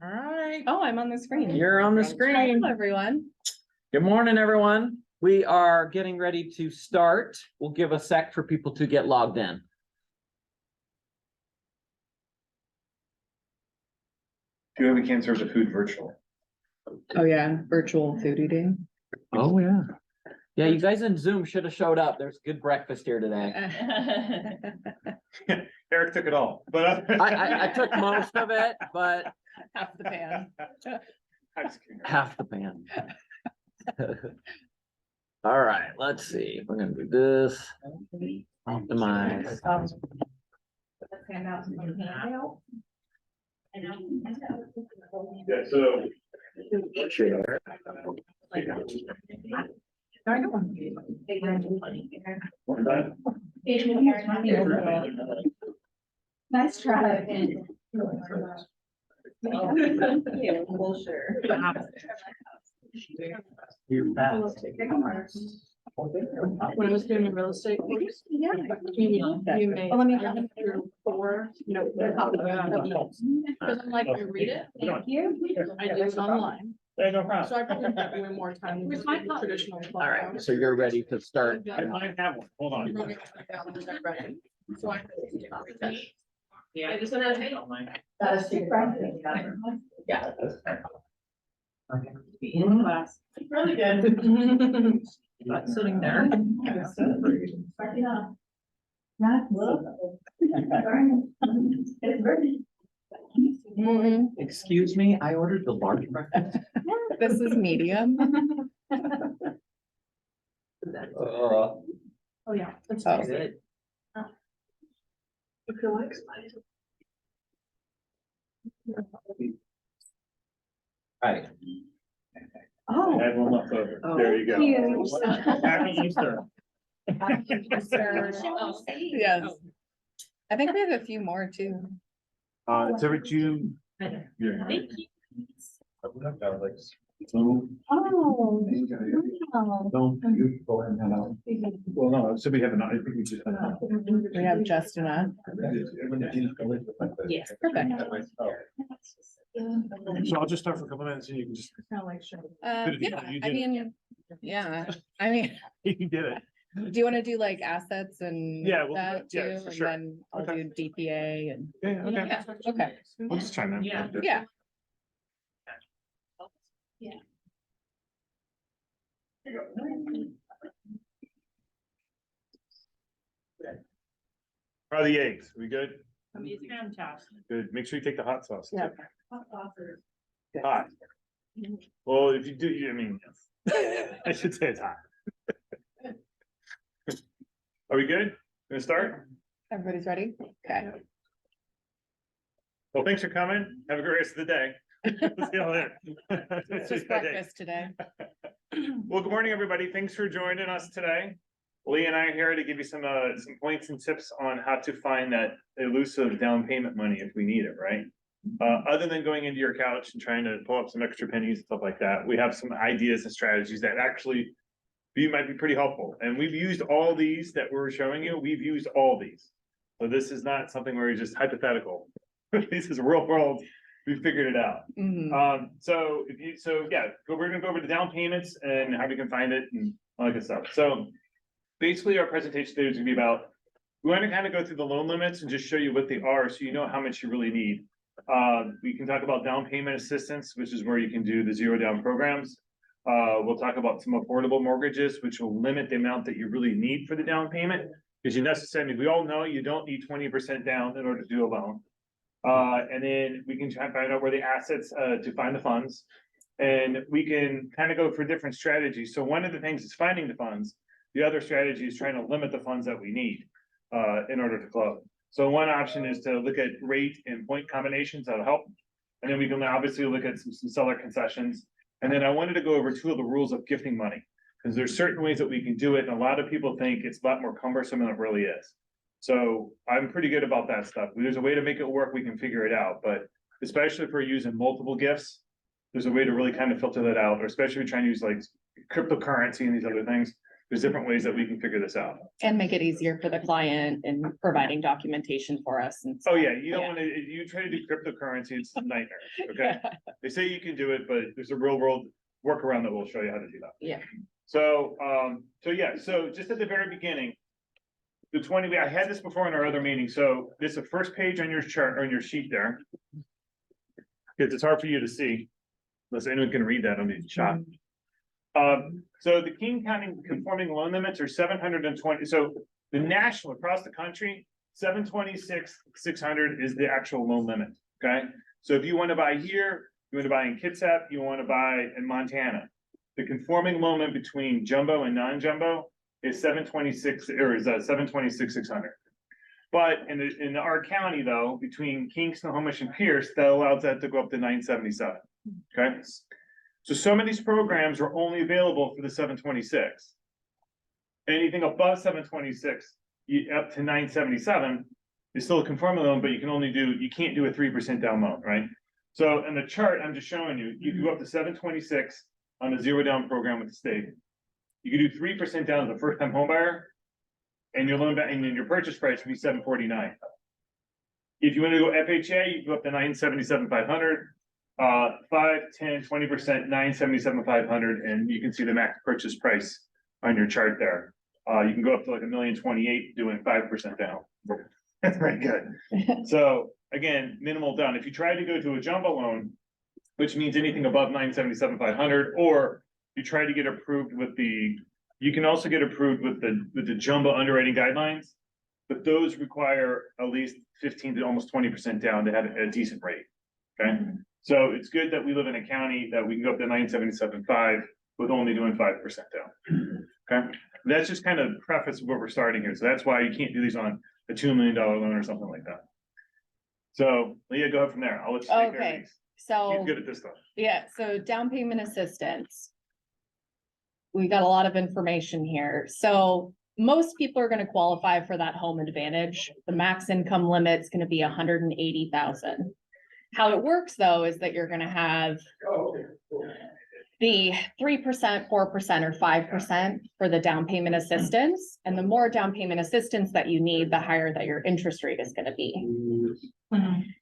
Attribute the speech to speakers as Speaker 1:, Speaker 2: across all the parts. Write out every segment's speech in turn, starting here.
Speaker 1: All right,
Speaker 2: Oh, I'm on the screen.
Speaker 1: you're on the screen.
Speaker 2: Hello, everyone.
Speaker 1: Good morning, everyone. We are getting ready to start. We'll give a sec for people to get logged in.
Speaker 3: Do we can serve the food virtual?
Speaker 2: Oh, yeah, virtual food eating.
Speaker 1: Oh, yeah. Yeah, you guys in Zoom should have showed up. There's good breakfast here today.
Speaker 3: Eric took it all, but
Speaker 1: I took most of it, but
Speaker 2: Half the pan.
Speaker 3: I'm just kidding.
Speaker 1: half the pan. All right, let's see. We're gonna do this. Optimize.
Speaker 3: Yeah, so.
Speaker 1: Share.
Speaker 4: Nice try.
Speaker 1: You're fast.
Speaker 5: When I was doing the real estate course,
Speaker 4: Yeah.
Speaker 5: you made.
Speaker 4: Let me-
Speaker 5: through 4, because I'm like, I read it,
Speaker 4: Thank you.
Speaker 5: I do it online,
Speaker 3: Hey, no problem.
Speaker 5: so I probably have way more time than
Speaker 4: Where's my
Speaker 5: the
Speaker 4: copy?
Speaker 5: traditional.
Speaker 1: All right, so you're ready to start.
Speaker 3: I might have one, hold on.
Speaker 5: So I.
Speaker 4: Yeah.
Speaker 5: I just went out.
Speaker 4: That is super.
Speaker 5: Yeah.
Speaker 4: Mhm.
Speaker 5: Class.
Speaker 4: Really good.
Speaker 5: Not sitting there.
Speaker 1: Excuse me, I ordered the large breakfast.
Speaker 2: This is medium.
Speaker 4: Oh, yeah. That's
Speaker 2: Oh.
Speaker 1: Good.
Speaker 5: I feel like spicy.
Speaker 1: Right.
Speaker 3: I
Speaker 4: Oh.
Speaker 3: had one left over,
Speaker 5: Oh.
Speaker 3: there you go.
Speaker 4: Thank you.
Speaker 3: Happy Easter.
Speaker 2: Yes. I think we have a few more too.
Speaker 3: It's over June.
Speaker 4: Thank
Speaker 3: you.
Speaker 4: Oh. Wow.
Speaker 3: Well, no, so we have an, I think we just.
Speaker 2: We have just enough.
Speaker 4: Yes.
Speaker 2: Perfect.
Speaker 3: So I'll just start for a couple minutes and you can just,
Speaker 2: Yeah,
Speaker 3: You
Speaker 2: I
Speaker 3: did it.
Speaker 2: mean, yeah, I mean,
Speaker 3: you did it.
Speaker 2: do you want to do like assets and
Speaker 3: Yeah, we'll do
Speaker 2: that
Speaker 3: that. Yeah,
Speaker 2: too?
Speaker 3: for
Speaker 2: And
Speaker 3: sure.
Speaker 2: then I'll
Speaker 3: Okay.
Speaker 2: do DPA and,
Speaker 3: Yeah, okay.
Speaker 2: yeah, okay,
Speaker 3: We'll just chime in.
Speaker 4: Yeah.
Speaker 2: yeah.
Speaker 3: How are the eggs? We good?
Speaker 5: Amazing. Fantastic.
Speaker 3: Good. Make sure you take the hot sauce. too.
Speaker 5: Yeah.
Speaker 3: Hot. Well, if you do, I mean, I should say it's hot. Are we good? Gonna start?
Speaker 2: Everybody's ready? Okay.
Speaker 3: Well, thanks for coming. Have a great rest of the day. See you later.
Speaker 2: It's just breakfast today.
Speaker 3: Well, good morning, everybody. Thanks for joining us today. Lee and I are here to give you some points and tips on how to find that elusive down payment money if we need it, right? Other than going into your couch and trying to pull up some extra pennies and stuff like that, we have some ideas and strategies that actually might be pretty helpful. And we've used all these that we're showing you. We've used all these. So this is not something where it's just hypothetical. This is real world. We figured it out.
Speaker 2: Mhm.
Speaker 3: So we're gonna go over the down payments and how we can find it and all that good stuff. So basically, our presentation today is gonna be about, we want to kind of go through the loan limits and just show you what they are, so you know how much you really need. We can talk about down payment assistance, which is where you can do the zero down programs. We'll talk about some affordable mortgages, which will limit the amount that you really need for the down payment. Because we all know you don't need 20% down in order to do a loan. And then we can try and find out where the assets, to find the funds. And we can kind of go for different strategies. So one of the things is finding the funds. The other strategy is trying to limit the funds that we need, in order to close. So one option is to look at rate and point combinations that'll help. And then we can obviously look at some seller concessions. And then I wanted to go over 2 of the rules of gifting money. Because there's certain ways that we can do it, and a lot of people think it's a lot more cumbersome than it really is. So I'm pretty good about that stuff. There's a way to make it work, we can figure it out, but especially if we're using multiple gifts, there's a way to really kind of filter that out, or especially if you're trying to use like cryptocurrency and these other things. there's different ways that we can figure this out.
Speaker 2: And make it easier for the client in providing documentation for us and.
Speaker 3: Oh, yeah, you don't
Speaker 2: Yeah.
Speaker 3: wanna, if you try to do cryptocurrency, it's a nightmare, okay? They say you can do it, but there's a real world workaround that will show you how to do that.
Speaker 2: Yeah.
Speaker 3: So, so just at the very beginning, the 20, I had this before in our other meeting, so this is the first page on your chart, on your sheet there. Because it's hard for you to see, unless anyone can read that on the shot. So the King County conforming loan limits are 720, so the national across the country, 726,600 is the actual loan limit, okay? So if you want to buy here, you want to buy in Kitsap, you want to buy in Montana. The conforming loan limit between jumbo and non-jumbo is 726,600. But in our county though, between King, Snohomish and Pierce, that allows that to go up to 977, okay? So some of these programs are only available for the 726. Anything above 726, up to 977 is still a conforming loan, but you can't do a 3% down loan, right? So in the chart, I'm just showing you, you can go up to 726 on a zero down program with the state. You can do 3% down as a first time home buyer. And your loan back, and then your purchase price would be 749. If you want to go FHA, you go up to 977,500. 5, 10, 20%, 977,500, and you can see the max purchase price on your chart there. You can go up to like 1,028,000 doing 5% down. That's very good. So again, minimal down. If you try to go to a jumbo loan, which means anything above 977,500, or you try to get approved with you can also get approved with the jumbo underwriting guidelines, but those require at least 15 to almost 20% down to have a decent rate. Okay, so it's good that we live in a county that we can go up to 977.5 with only doing 5% down. Okay, that's just kind of preface of where we're starting here. So that's why you can't do these on a $2 million loan or something like that. So Leah, go ahead from there. I'll let you take care of
Speaker 2: Okay,
Speaker 3: these.
Speaker 2: so.
Speaker 3: You're good at this stuff.
Speaker 2: Yeah, so down payment assistance. We got a lot of information here. So most people are gonna qualify for that home advantage. The max income limit's gonna be 180,000. How it works though is that you're gonna have the 3%, 4%, or 5% for the down payment assistance. And the more down payment assistance that you need, the higher that your interest rate is gonna be.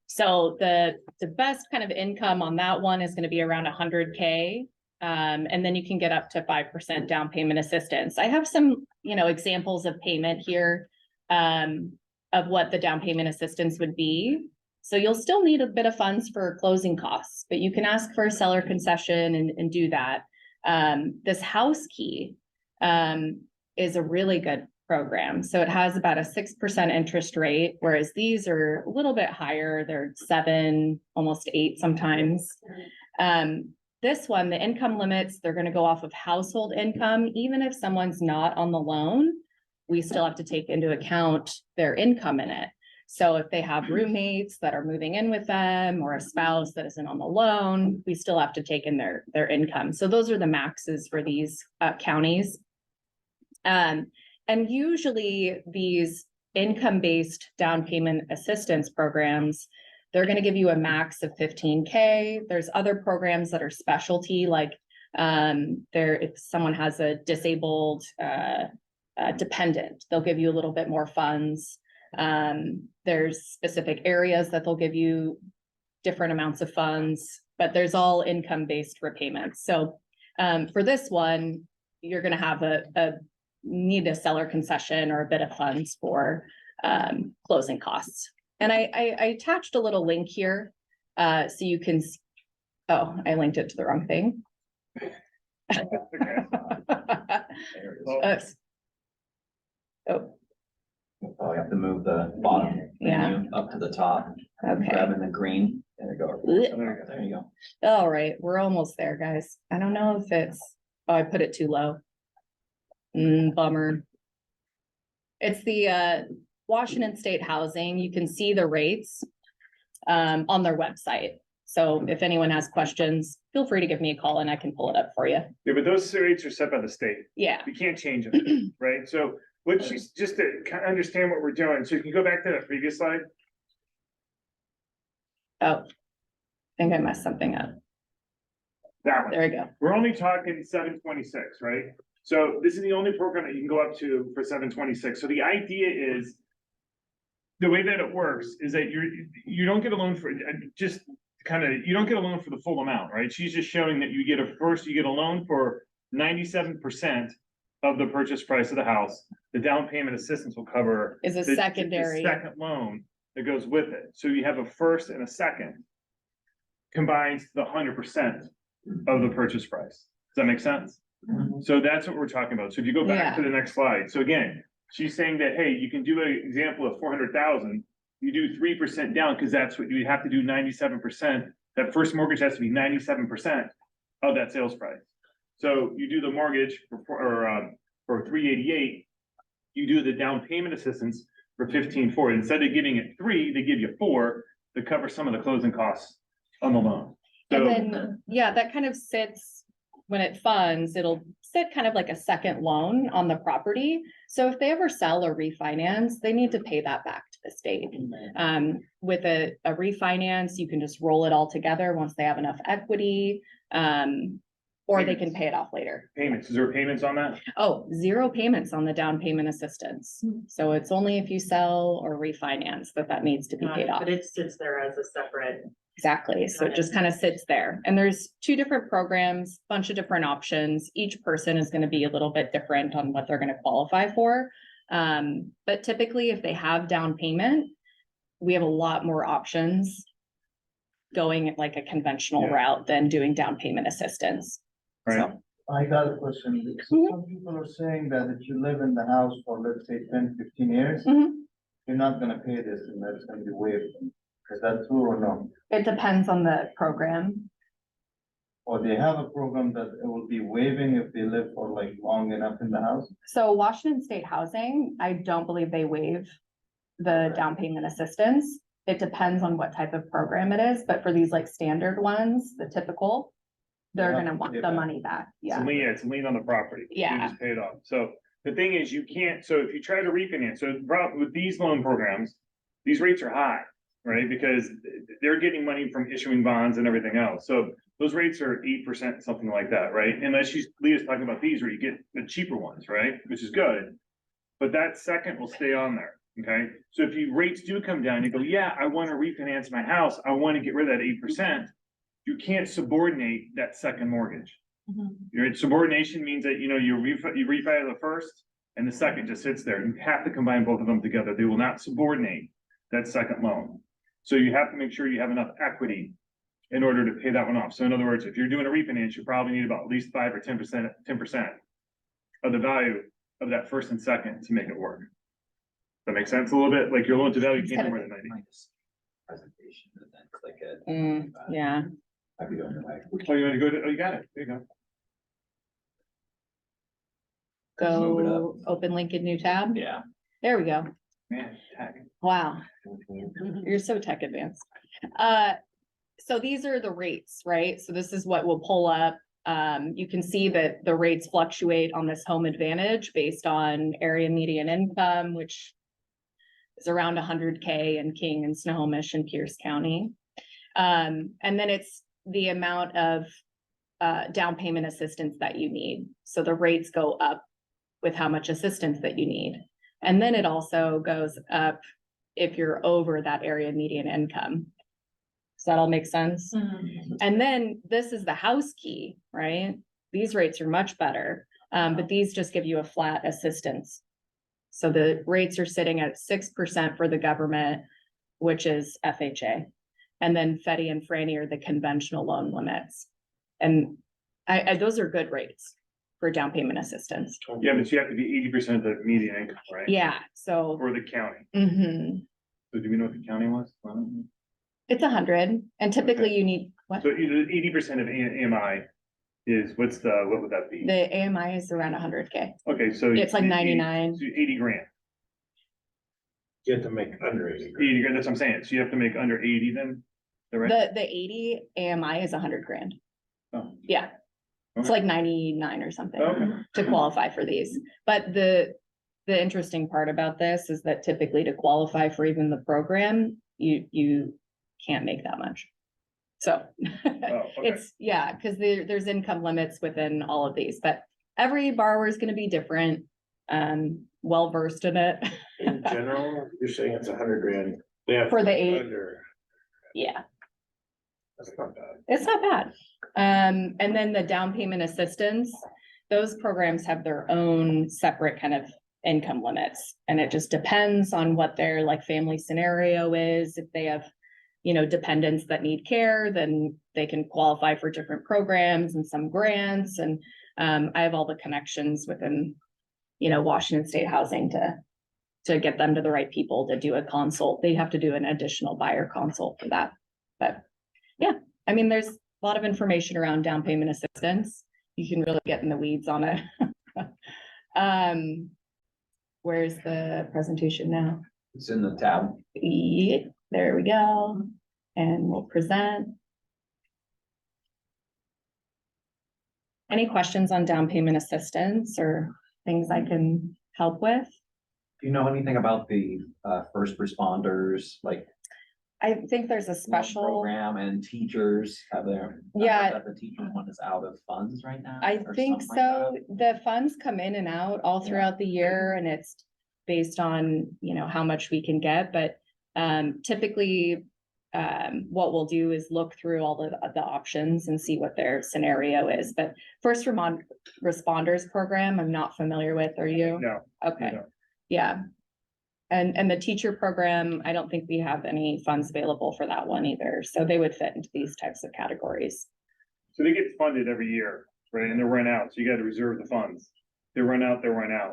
Speaker 2: So the best kind of income on that one is gonna be around 100K. And then you can get up to 5% down payment assistance. I have some, examples of payment here, of what the down payment assistance would be. So you'll still need a bit of funds for closing costs, but you can ask for a seller concession and do that. This house key, is a really good program. So it has about a 6% interest rate, whereas these are a little bit higher. They're 7, almost 8 sometimes. This one, the income limits, they're gonna go off of household income. Even if someone's not on the loan, we still have to take into account their income in it. So if they have roommates that are moving in with them or a spouse that isn't on the loan, we still have to take in their income. So those are the maxes for these counties. And usually these income-based down payment assistance programs, they're gonna give you a max of 15K. There's other programs that are specialty, like if someone has a disabled dependent, they'll give you a little bit more funds. There's specific areas that they'll give you different amounts of funds, but there's all income-based repayments. So for this one, you're gonna have need a seller concession or a bit of funds for closing costs. And I attached a little link here, so you can, I linked it to the wrong thing.
Speaker 6: Probably have to move the bottom
Speaker 2: Yeah.
Speaker 6: menu up to the top,
Speaker 2: Okay,
Speaker 6: grabbing the green. There you go.
Speaker 2: Blech.
Speaker 6: There you go.
Speaker 2: all right, we're almost there, guys. I don't know if I put it too low. Bummer. It's the Washington State Housing. You can see the rates on their website. So if anyone has questions, feel free to give me a call and I can pull it up for you.
Speaker 3: Yeah, but those rates are set by the state.
Speaker 2: Yeah,
Speaker 3: We can't change them, right? So what she's, just to kind of understand what we're doing, so you can go back to that previous slide.
Speaker 2: oh, I think I messed something up.
Speaker 3: That one.
Speaker 2: There we go.
Speaker 3: We're only talking 726, right? So this is the only program that you can go up to for 726. So the idea is. The way that it works is that you don't get a loan for, just kind of, you don't get a loan for the full amount, right? She's just showing that you get a loan for 97% of the purchase price of the house. The down payment assistance will cover.
Speaker 2: Is a
Speaker 3: the
Speaker 2: secondary.
Speaker 3: second loan that goes with it. So you have a first and a second. Combines the 100% of the purchase price. Does that make sense? So that's what we're talking about. So if you go back to the next slide, so again, she's saying that, hey, you can do an example of 400,000. You do 3% down, because that's what you have to do 97%. That first mortgage has to be 97% of that sales price. So you do the mortgage for 388, you do the down payment assistance for 15.4. Instead of giving it 3, they give you 4 to cover some of the closing costs on the loan.
Speaker 2: And
Speaker 3: So
Speaker 2: then, yeah, that kind of sits, when it funds, it'll sit kind of like a second loan on the property. So if they ever sell or refinance, they need to pay that back to the state. With a refinance, you can just roll it all together once they have enough equity. Or they can pay it off later.
Speaker 3: payments, is there payments on that?
Speaker 2: Oh, 0 payments on the down payment assistance. So it's only if you sell or refinance that needs to be paid off.
Speaker 5: But it sits there as a separate.
Speaker 2: Exactly. So it just kind of sits there. And there's 2 different programs, bunch of different options. Each person is going to be a little bit different on what they're going to qualify for. But typically, if they have down payment, we have a lot more options going like a conventional
Speaker 3: Yeah.
Speaker 2: route than doing down payment assistance.
Speaker 3: Right.
Speaker 2: So,
Speaker 7: I got a question.
Speaker 2: Mhm.
Speaker 7: Some people are saying that if you live in the house for, let's say, 10-15 years,
Speaker 2: Mhm.
Speaker 7: you're not gonna pay this and that's gonna be waived. Is that true or no?
Speaker 2: It depends on the program.
Speaker 7: Or they have a program that it will be waiving if they live for like long enough in the house?
Speaker 2: So Washington State Housing, I don't believe they waive the down payment assistance. It depends on what type of program it is, but for these like standard ones, the typical, they're
Speaker 7: Yeah,
Speaker 2: gonna want
Speaker 7: pay
Speaker 2: the
Speaker 7: back.
Speaker 2: money back.
Speaker 3: It's a
Speaker 2: Yeah.
Speaker 3: lien, it's a lien on the property. You
Speaker 2: Yeah.
Speaker 3: just pay it off. So the thing is, you can't, so if you try to refinance, so the problem with these loan programs, these rates are high, right? Because they're getting money from issuing bonds and everything else. So those rates are 8%, something like that, right? Unless Leah's talking about these where you get the cheaper ones, right? Which is good. But that second will stay on there, okay? So if you rates do come down, you go, yeah, I want to refinance my house. I want to get rid of that 8%. You can't subordinate that second mortgage. Your subordination means that, you refi the first and the second just sits there. You have to combine both of them together. They will not subordinate that second loan. So you have to make sure you have enough equity in order to pay that one off. So in other words, if you're doing a refinance, you probably need about at least 5 or 10% of the value of that first and second to make it work. That makes sense a little bit? Like your loan to value can't be more than 90.
Speaker 6: Presentation and then click it.
Speaker 2: Yeah.
Speaker 6: I'd be on the way.
Speaker 3: Oh, you want to go to, oh, you got it. There you go.
Speaker 6: Move it up.
Speaker 2: Go open link in new tab.
Speaker 6: Yeah.
Speaker 2: There we go.
Speaker 3: Man, tag.
Speaker 2: Wow. You're so tech advanced. So these are the rates, right? So this is what will pull up. You can see that the rates fluctuate on this home advantage based on area median income, which is around 100K in King and Snohomish and Pierce County. And then it's the amount of down payment assistance that you need. So the rates go up with how much assistance that you need. And then it also goes up if you're over that area median income. Does that all make sense? And then this is the house key, right? These rates are much better, but these just give you a flat assistance. So the rates are sitting at 6% for the government, which is FHA. And then Freddie and Franny are the conventional loan limits. And those are good rates for down payment assistance.
Speaker 3: Yeah, but you have to be 80% of the median income, right?
Speaker 2: Yeah, so,
Speaker 3: For the county.
Speaker 2: mhm.
Speaker 3: So do we know what the county was?
Speaker 2: It's 100, and typically you need, what?
Speaker 3: So either 80% of AMI is, what would that be?
Speaker 2: The AMI is around 100K.
Speaker 3: Okay, so.
Speaker 2: It's like
Speaker 3: 80
Speaker 2: 99.
Speaker 3: So 80 grand.
Speaker 7: You have to make under 80.
Speaker 3: 80 grand, that's what I'm saying. So you have to make under 80 then? Is that right?
Speaker 2: The 80 AMI is 100 grand.
Speaker 3: Oh.
Speaker 2: Yeah. It's
Speaker 3: Okay.
Speaker 2: like 99 or something
Speaker 3: Okay.
Speaker 2: to qualify for these. But the interesting part about this is that typically to qualify for even the program, you can't make that much. So
Speaker 3: Oh, okay.
Speaker 2: it's, yeah, because there's income limits within all of these, but every borrower is gonna be different, well versed in it.
Speaker 8: In general, you're saying it's 100 grand. Yeah.
Speaker 2: For the 8,
Speaker 8: Under,
Speaker 2: yeah,
Speaker 8: that's not bad.
Speaker 2: it's not bad. And then the down payment assistance, those programs have their own separate kind of income limits. And it just depends on what their like family scenario is. If they have, you know, dependents that need care, then they can qualify for different programs and some grants. And I have all the connections within, you know, Washington State Housing to get them to the right people to do a consult. They have to do an additional buyer consult for that. But yeah, I mean, there's a lot of information around down payment assistance. You can really get in the weeds on it. Where's the presentation now?
Speaker 6: It's in the tab.
Speaker 2: Yeah, there we go. And we'll present. Any questions on down payment assistance or things I can help with?
Speaker 6: Do you know anything about the first responders, like
Speaker 2: I think there's a
Speaker 6: loan
Speaker 2: special,
Speaker 6: program and teachers have their? I heard
Speaker 2: Yeah.
Speaker 6: that the teacher one is out of funds right now.
Speaker 2: I
Speaker 6: or
Speaker 2: think
Speaker 6: something like
Speaker 2: so. The funds come in and out all throughout the year and it's based on, you know, how much we can get, but typically what we'll do is look through all the options and see what their scenario is. But first responders program, I'm not familiar with, are you?
Speaker 3: No.
Speaker 2: Okay,
Speaker 3: No.
Speaker 2: yeah. And the teacher program, I don't think we have any funds available for that one either. So they would fit into these types of categories.
Speaker 3: So they get funded every year, right? And they run out, so you gotta reserve the funds. They run out,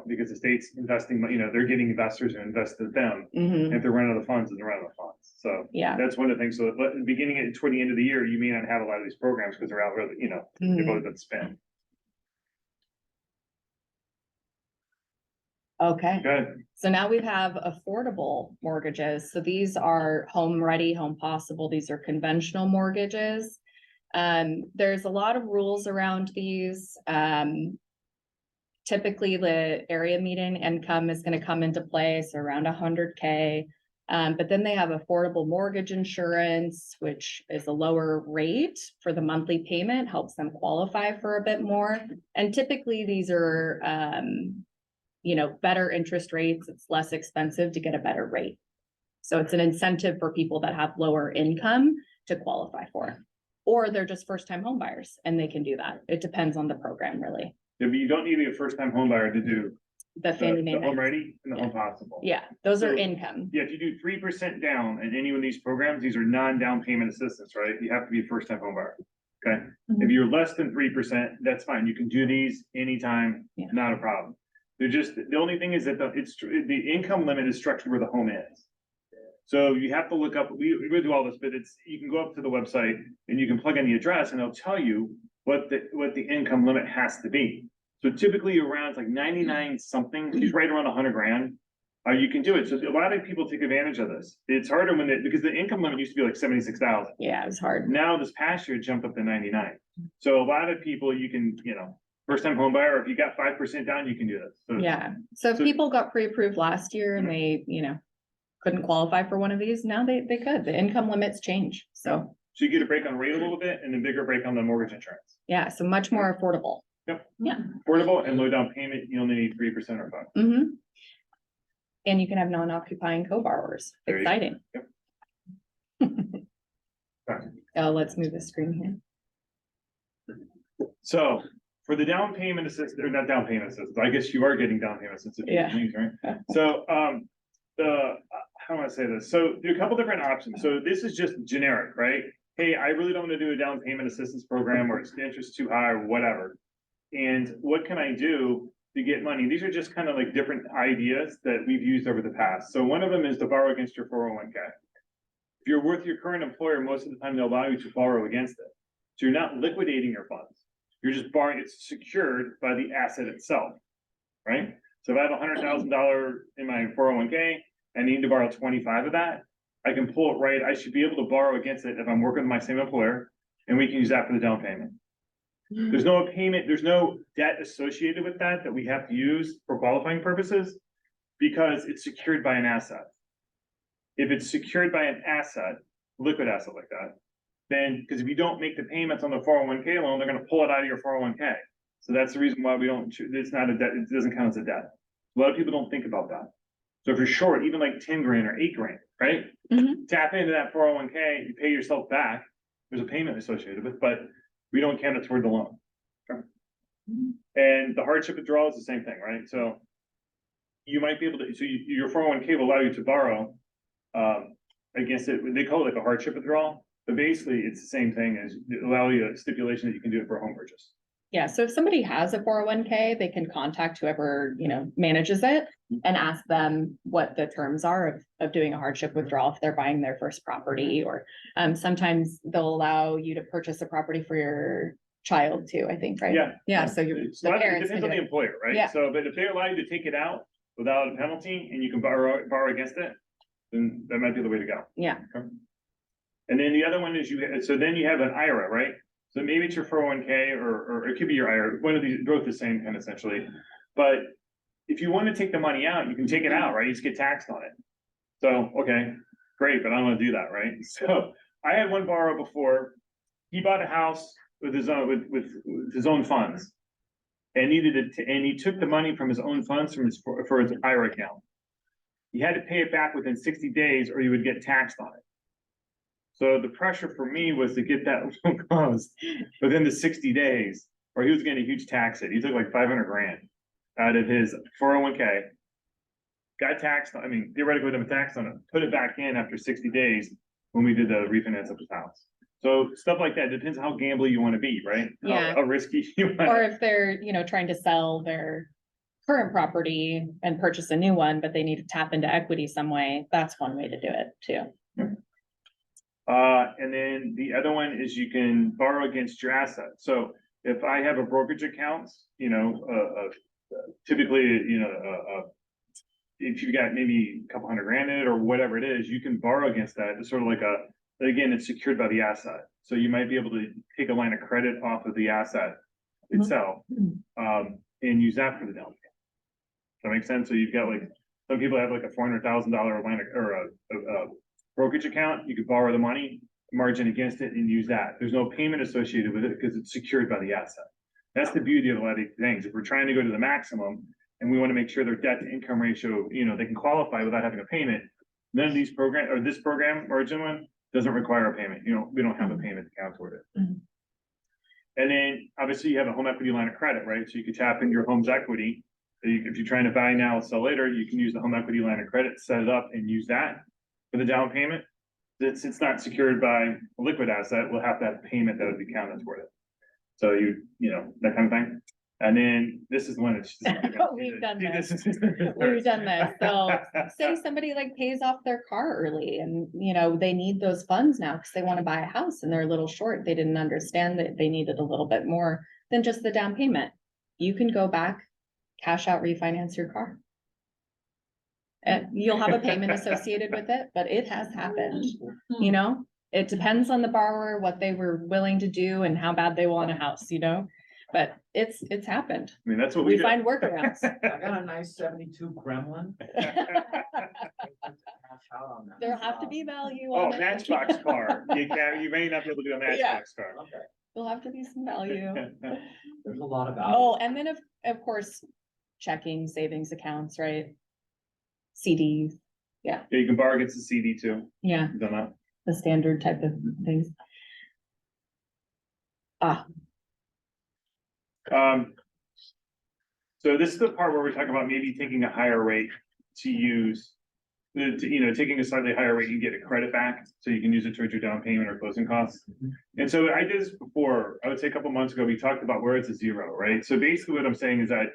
Speaker 3: because the state's investing, you know, they're getting investors and invest in them.
Speaker 2: Mhm,
Speaker 3: And if they run out of funds, then they run out of funds. So
Speaker 2: yeah.
Speaker 3: that's one of the things. So at the beginning and toward the end of the year, you may not have a lot of these programs because they're out really, you know, they've
Speaker 2: Mhm.
Speaker 3: only been spent.
Speaker 2: Okay.
Speaker 3: Good.
Speaker 2: So now we have affordable mortgages. So these are home ready, home possible. These are conventional mortgages. There's a lot of rules around these. Typically the area median income is going to come into play, so around 100K. But then they have affordable mortgage insurance, which is a lower rate for the monthly payment, helps them qualify for a bit more. And typically these are, you know, better interest rates. It's less expensive to get a better rate. So it's an incentive for people that have lower income to qualify for it. Or they're just first-time home buyers and they can do that. It depends on the program, really.
Speaker 3: Yeah, but you don't need to be a first time home buyer to do
Speaker 2: The Fannie Mae.
Speaker 3: the home
Speaker 2: Macs.
Speaker 3: ready and the home possible.
Speaker 2: Yeah, those are
Speaker 3: So-
Speaker 2: income.
Speaker 3: Yeah, if you do 3% down in any of these programs, these are non-down payment assistance, right? You have to be a first time home buyer. Okay, if you're less than 3%, that's fine. You can do these anytime,
Speaker 2: Yeah.
Speaker 3: not a problem. They're just, the only thing is that the income limit is structured where the home is. So you have to look up, we do all this, but you can go up to the website and you can plug in the address and it'll tell you what the income limit has to be. So typically around it's like 99 something, she's right around 100 grand. You can do it. So a lot of people take advantage of this. It's harder because the income limit used to be like 76,000.
Speaker 2: Yeah, it's hard.
Speaker 3: Now this past year it jumped up to 99. So a lot of people you can, you know, first time home buyer, if you got 5% down, you can do this. So
Speaker 2: Yeah, so if
Speaker 3: So-
Speaker 2: people got pre-approved last year and they, you know, couldn't qualify for one of these, now they could. The income limits change. So,
Speaker 3: So you get a break on rate a little bit and a bigger break on the mortgage insurance.
Speaker 2: yeah, so much more affordable.
Speaker 3: Affordable and low down payment, you only need 3% or 5.
Speaker 2: Mm-hmm. And you can have non-occupying co-borrowers.
Speaker 3: There you go.
Speaker 2: Exciting.
Speaker 3: Right.
Speaker 2: Oh, let's move the screen here.
Speaker 3: So for the down payment assistance, or not down payment assistance, I guess you are getting down payment assistance. if you
Speaker 2: Yeah.
Speaker 3: leave, right? So, how do I say this? So there are a couple different options. So this is just generic, right? Hey, I really don't want to do a down payment assistance program or it's the interest too high or whatever. And what can I do to get money? These are just kind of like different ideas that we've used over the past. So one of them is to borrow against your 401k. If you're with your current employer, most of the time they'll allow you to borrow against it. So you're not liquidating your funds. You're just borrowing, it's secured by the asset itself, right? So if I have $100,000 in my 401k, and I need to borrow 25 of that, I can pull it right, I should be able to borrow against it if I'm working with my same employer, and we can use that for the down payment. There's no payment, there's no debt associated with that we have to use for qualifying purposes, because it's secured by an asset. If it's secured by an asset, liquid asset like that, then, because if you don't make the payments on the 401k loan, they're gonna pull it out of your 401k. So that's the reason why we don't, it's not a debt, it doesn't count as a debt. A lot of people don't think about that. So if you're short, even like 10 grand or 8 grand, right?
Speaker 2: Mhm.
Speaker 3: Tap into that 401k, you pay yourself back. There's a payment associated with, but we don't count it toward the loan. Okay. And the hardship withdrawal is the same thing, right? So you might be able to, so your 401k will allow you to borrow against it. They call it like a hardship withdrawal, but basically it's the same thing as allow you a stipulation that you can do it for a home purchase.
Speaker 2: Yeah, so if somebody has a 401k, they can contact whoever, manages it and ask them what the terms are of doing a hardship withdrawal if they're buying their first property, or sometimes they'll allow you to purchase a property for your child too, I think, right?
Speaker 3: Yeah.
Speaker 2: Yeah, so your,
Speaker 3: It's
Speaker 2: the
Speaker 3: a lot- it
Speaker 2: parents
Speaker 3: depends
Speaker 2: can
Speaker 3: on
Speaker 2: do
Speaker 3: the
Speaker 2: it.
Speaker 3: employer, right?
Speaker 2: Yeah.
Speaker 3: So, but if they allow you to take it out without a penalty and you can borrow against it, then that might be the way to go.
Speaker 2: Yeah.
Speaker 3: Okay. And then the other one is so then you have an IRA, right? So maybe it's your 401k or it could be your IRA, one of these, both the same kind essentially. But if you want to take the money out, you can take it out, right? You just get taxed on it. So, okay, great, but I don't want to do that, right? So I had one borrower before. He bought a house with his own, with his own funds. And and he took the money from his own funds for his IRA account. He had to pay it back within 60 days or he would get taxed on it. So the pressure for me was to get that loan closed within the 60 days, or he was getting a huge tax hit. He took like 500 grand out of his 401k. Got taxed, I mean, theoretically, would have been taxed on it, put it back in after 60 days when we did the refinance of his house. So stuff like that, depends how gambly you want to be, right?
Speaker 2: Yeah.
Speaker 3: How risky you want.
Speaker 2: Or if they're, trying to sell their current property and purchase a new one, but they need to tap into equity some way, that's one way to do it too.
Speaker 3: And then the other one is you can borrow against your assets. So if I have a brokerage account, typically, if you've got maybe a couple $100 grand in it or whatever it is, you can borrow against that. It's sort of like again, it's secured by the asset. So you might be able to take a line of credit off of the asset itself, and use that for the down payment. Does that make sense? So you've got some people have like a $400,000 line or a brokerage account. You could borrow the money, margin against it, and use that. There's no payment associated with it because it's secured by the asset. That's the beauty of a lot of these things. If we're trying to go to the maximum and we want to make sure their debt to income ratio, they can qualify without having a payment, none of these program or this program, Origin one, doesn't require a payment. We don't have a payment to count toward it.
Speaker 2: Mhm.
Speaker 3: And then obviously you have a home equity line of credit, right? So you could tap into your home's equity. If you're trying to buy now and sell later, you can use the home equity line of credit, set it up and use that for the down payment. Since it's not secured by a liquid asset, we'll have to have payment that would be counted toward it. So that kind of thing. And then this is the one that's.
Speaker 2: We've done this. We've done this. So say somebody pays off their car early and, they need those funds now because they want to buy a house and they're a little short. They didn't understand that they needed a little bit more than just the down payment. You can go back, cash out, refinance your car. And you'll have a payment associated with it, but it has happened, It depends on the borrower, what they were willing to do and how bad they want a house, but it's happened.
Speaker 3: I mean, that's what
Speaker 2: We
Speaker 3: we do.
Speaker 2: find workarounds.
Speaker 6: I got a nice 72 Gremlin.
Speaker 2: There'll have to be value
Speaker 3: Oh,
Speaker 2: on it.
Speaker 3: Matchbox car. You may not be able to do a Matchbox car.
Speaker 2: There'll have to be some value.
Speaker 6: There's a lot of value.
Speaker 2: Oh, and then of course, checking, savings accounts, right? CDs,
Speaker 3: Yeah, you can borrow against the CD too.
Speaker 2: yeah,
Speaker 3: You've done that.
Speaker 2: the standard type of things.
Speaker 3: So this is the part where we're talking about maybe taking a higher rate to use. Taking a slightly higher rate, you get a credit back, so you can use it towards your down payment or closing costs. And so I did this before, I would say a couple months ago, we talked about where it's a zero, right? So basically what I'm saying is that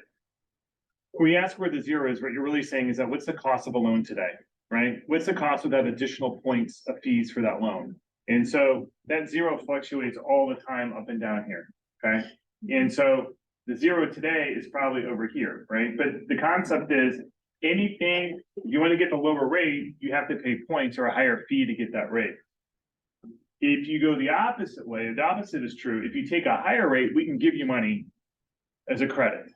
Speaker 3: when you ask where the zero is, what you're really saying is that what's the cost of a loan today, right? What's the cost of that additional points of fees for that loan? And so that zero fluctuates all the time up and down here, okay? And so the zero today is probably over here, right? But the concept is anything, you want to get the lower rate, you have to pay points or a higher fee to get that rate. If you go the opposite way, the opposite is true. If you take a higher rate, we can give you money as a credit.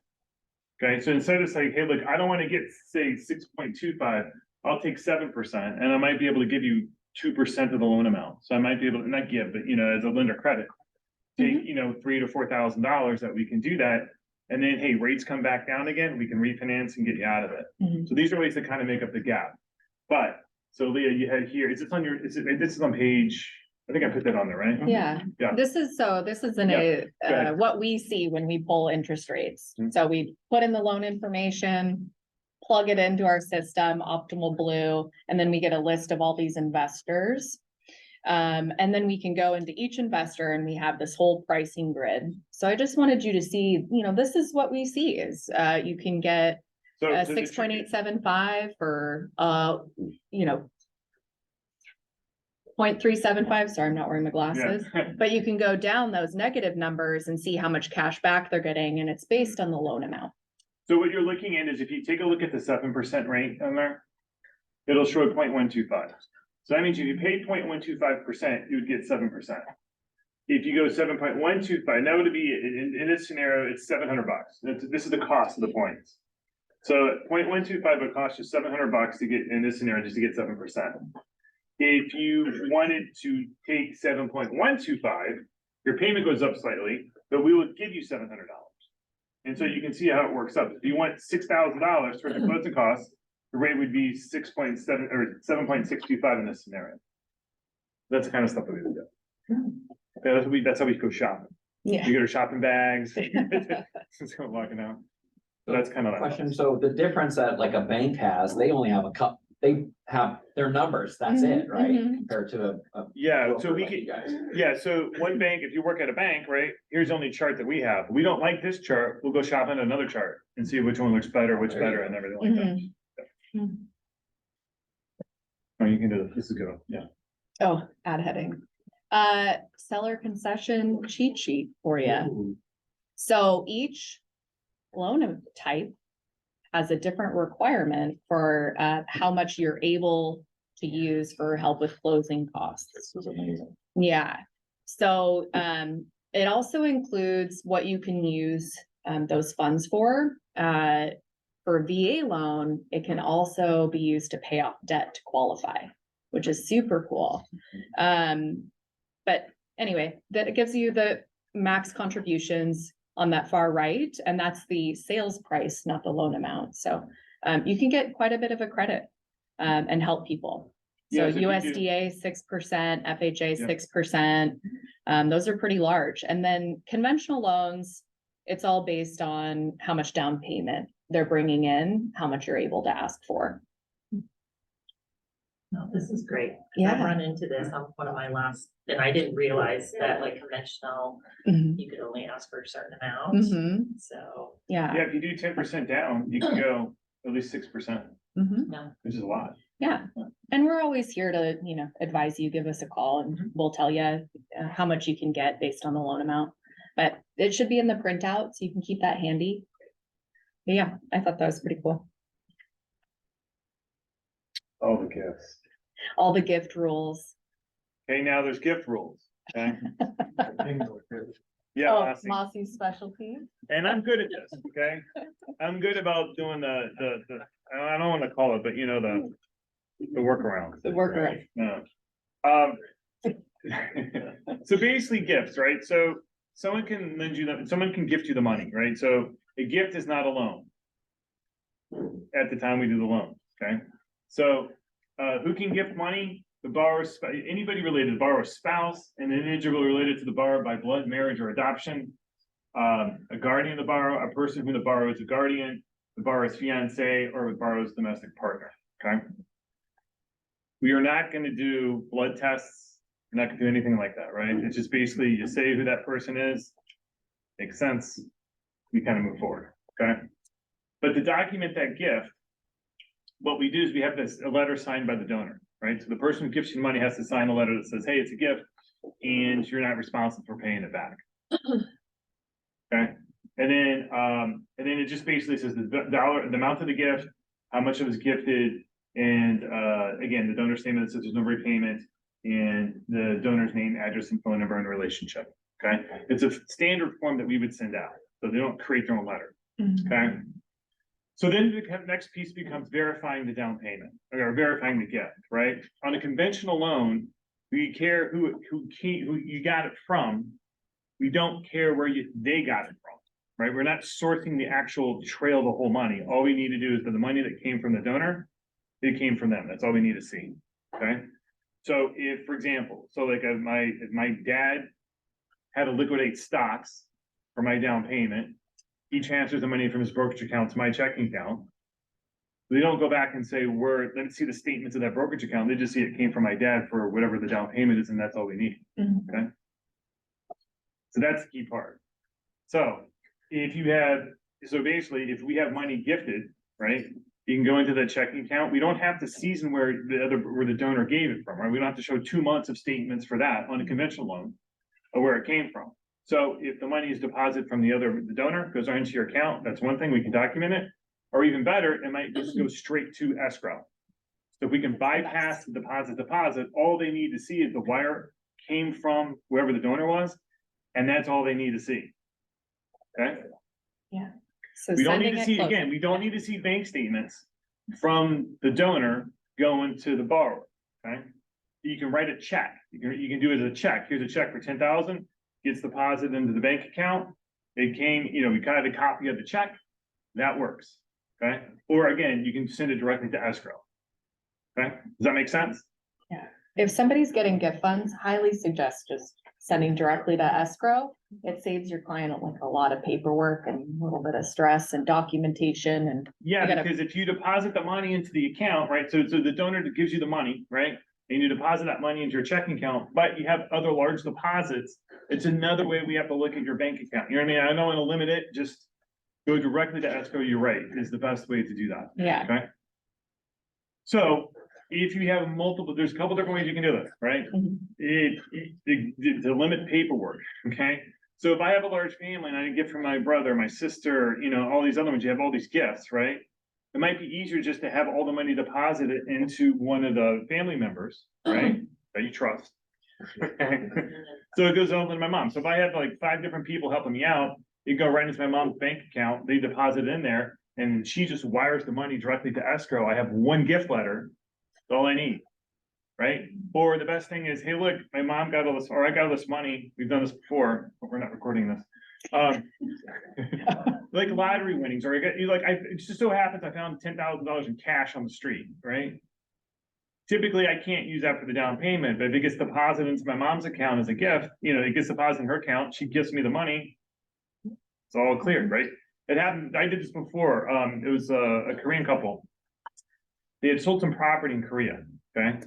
Speaker 3: Okay, so instead of saying, hey, look, I don't want to get, say, 6.25, I'll take 7%, and I might be able to give you 2% of the loan amount. So I might be able to not give, but as a lender credit, take $3,000 to $4,000 that we can do that. And then, hey, rates come back down again, we can refinance and get you out of it.
Speaker 2: Mhm.
Speaker 3: So these are ways to kind of make up the gap. But, so Leah, you had here, is this on your, this is on page, I think I put that on there, right?
Speaker 2: Yeah,
Speaker 3: Yeah.
Speaker 2: this is in
Speaker 3: Yeah,
Speaker 2: a,
Speaker 3: go ahead.
Speaker 2: what we see when we pull interest rates.
Speaker 3: Mhm.
Speaker 2: So we put in the loan information, plug it into our system, Optimal Blue, and then we get a list of all these investors. And then we can go into each investor and we have this whole pricing grid. So I just wanted you to see, this is what we see is, you can get
Speaker 3: So the
Speaker 2: 6.875 for, 0.375. Sorry, I'm not wearing my glasses.
Speaker 3: Yeah.
Speaker 2: But you can go down those negative numbers and see how much cash back they're getting, and it's based on the loan amount.
Speaker 3: So what you're looking at is if you take a look at the 7% rate on there, it'll show 0.125. So that means if you paid 0.125%, you would get 7%. If you go 7.125, that would be, in this scenario, it's $700. This is the cost of the points. So 0.125 would cost you $700 to get, in this scenario, just to get 7%. If you wanted to take 7.125, your payment goes up slightly, but we would give you $700. And so you can see how it works up. If you want $6,000 for the closing costs, the rate would be 6.7 or 7.625 in this scenario. That's the kind of stuff that we would do. Okay, that's how we go shopping.
Speaker 2: Yeah.
Speaker 3: You get our shopping bags. Just go walking out. So that's kind of.
Speaker 6: Question, so the difference that like a bank has, they only have they have their numbers, that's it, right?
Speaker 2: Mhm.
Speaker 6: Compared to a.
Speaker 3: Yeah, so
Speaker 6: broker
Speaker 3: we
Speaker 6: like
Speaker 3: could,
Speaker 6: you guys.
Speaker 3: yeah, so one bank, if you work at a bank, right, here's the only chart that we have. We don't like this chart, we'll go shopping another chart and see which one looks better, which
Speaker 6: There you
Speaker 3: better
Speaker 6: go.
Speaker 3: and everything like that.
Speaker 2: Mhm.
Speaker 3: Oh, you can do this is good, yeah.
Speaker 2: Oh, add heading. Seller concession cheat sheet for you.
Speaker 6: Ooh.
Speaker 2: So each loan type has a different requirement for how much you're able to use for help with closing costs.
Speaker 6: This is amazing.
Speaker 2: Yeah, so it also includes what you can use those funds for. For a VA loan, it can also be used to pay off debt to qualify, which is super cool. But anyway, that gives you the max contributions on that far right, and that's the sales price, not the loan amount. So you can get quite a bit of a credit and help people. So
Speaker 3: Yeah, so if you do-
Speaker 2: USDA 6%, FHA
Speaker 3: Yeah.
Speaker 2: 6%, those are pretty large. And then conventional loans, it's all based on how much down payment they're bringing in, how much you're able to ask for.
Speaker 5: No, this is great. I've
Speaker 2: Yeah.
Speaker 5: run into this on one of my last, and I didn't realize that like conventional,
Speaker 2: Mhm.
Speaker 5: you could only ask for a certain amount.
Speaker 2: Mhm.
Speaker 5: So,
Speaker 2: Yeah.
Speaker 3: Yeah, if you do 10% down, you can go at least 6%,
Speaker 2: Mhm.
Speaker 5: no,
Speaker 3: which is a lot.
Speaker 2: Yeah, and we're always here to, advise you, give us a call and we'll tell you how much you can get based on the loan amount. But it should be in the printout, so you can keep that handy. But yeah, I thought that was pretty cool.
Speaker 3: All the gifts.
Speaker 2: All the gift rules.
Speaker 3: Okay, now there's gift rules, okay? Yeah,
Speaker 2: Oh,
Speaker 3: Lassie.
Speaker 2: Mossy's specialty.
Speaker 3: And I'm good at this, okay? I'm good about doing the, I don't wanna call it, but the workaround.
Speaker 2: The workaround.
Speaker 3: No. So basically gifts, right? So someone can lend you someone can gift you the money, right? So a gift is not a loan. At the time we do the loan, okay? So, who can gift money? The borrower's, anybody related to the borrower's spouse, an individual related to the borrower by blood, marriage, or adoption. A guardian of the borrower, a person who the borrower is a guardian, the borrower's fiance, or the borrower's domestic partner, okay? We are not gonna do blood tests, we're not gonna do anything like that, right? It's just basically you say who that person is, makes sense, we kind of move forward, okay? But to document that gift, what we do is we have a letter signed by the donor, right? So the person who gives you the money has to sign a letter that says, hey, it's a gift, and you're not responsible for paying it back. Okay, and then it just basically says the amount of the gift, how much it was gifted, and again, the donor statement that says there's no repayment, and the donor's name, address, and phone number and relationship. Okay, it's a standard form that we would send out, so they don't create their own letter. Okay. So then the next piece becomes verifying the down payment or verifying the gift, right? On a conventional loan, we care who you got it from. We don't care where they got it from. right? We're not sourcing the actual trail of the whole money. All we need to do is that the money that came from the donor, it came from them. That's all we need to see, okay? So if, for example, so like if my dad had to liquidate stocks for my down payment, he transfers the money from his brokerage account to my checking account. They don't go back and say, let's see the statements of that brokerage account. They just see it came from my dad for whatever the down payment is, and that's all we need.
Speaker 2: Mhm.
Speaker 3: Okay. So that's the key part. So if you have, so basically, if we have money gifted, right? You can go into the checking account. We don't have to season where the donor gave it from, right? We don't have to show 2 months of statements for that on a conventional loan or where it came from. So if the money is deposited from the donor goes into your account, that's one thing, we can document it. Or even better, it might just go straight to escrow. So if we can bypass the deposit, all they need to see is the wire came from whoever the donor was, and that's all they need to see. Okay?
Speaker 2: So
Speaker 3: We don't need
Speaker 2: sending
Speaker 3: to
Speaker 2: it
Speaker 3: see,
Speaker 2: close.
Speaker 3: again, we don't need to see bank statements from the donor going to the borrower, okay? You can write a check, you can do it as a check, here's a check for 10,000, gets deposited into the bank account. It came, we got a copy of the check, that works, okay? Or again, you can send it directly to escrow. Okay, does that make sense?
Speaker 2: If somebody's getting gift funds, highly suggest just sending directly to escrow. It saves your client like a lot of paperwork and a little bit of stress and documentation and.
Speaker 3: Yeah,
Speaker 2: You gotta-
Speaker 3: because if you deposit the money into the account, right, so the donor that gives you the money, right? And you deposit that money into your checking account, but you have other large deposits, it's another way we have to look at your bank account. You know what I mean? I don't want to limit it, just go directly to escrow, you're right, is the best way to do that.
Speaker 2: Yeah,
Speaker 3: Okay. So if you have multiple, there's a couple different ways you can do this, right?
Speaker 2: Mhm.
Speaker 3: To limit paperwork, okay? So if I have a large family and I get from my brother, my sister, all these other ones, you have all these gifts, right? It might be easier just to have all the money deposited into one of the family members, right? That you trust. So it goes over to my mom. So if I have like 5 different people helping me out, it go right into my mom's bank account, they deposit it in there, and she just wires the money directly to escrow. I have one gift letter. That's all I need, right? Or the best thing is, hey, look, my mom got all this, or I got all this money. We've done this before, but we're not recording this. Like lottery winnings, or it just so happens I found $10,000 in cash on the street, right? Typically, I can't use that for the down payment, but if it gets deposited into my mom's account as a gift, it gets deposited in her account, she gives me the money. It's all cleared, right? It happened, I did this before. It was a Korean couple. They had sold some property in Korea, okay?